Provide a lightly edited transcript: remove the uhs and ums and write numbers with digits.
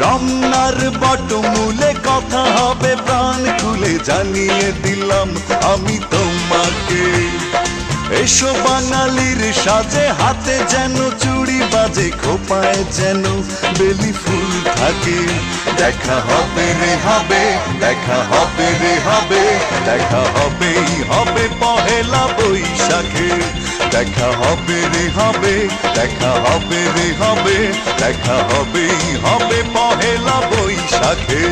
রমনার বটমূলে কথা হবে প্রাণ খুলে, জানিয়ে দিলাম আমি তোমাকে। এসো বাঙালির সাজে, হাতে যেন চুড়ি বাজে, খোপায় যেন বেলি ফুল থাকে। দেখা হবে রে হবে, দেখা হবে রে হবে, দেখা হবেই হবে পহেলা বৈশাখে। দেখা হবে রে হবে, দেখা হবে রে হবে, দেখা হবেই হবে পহেলা বৈশাখে।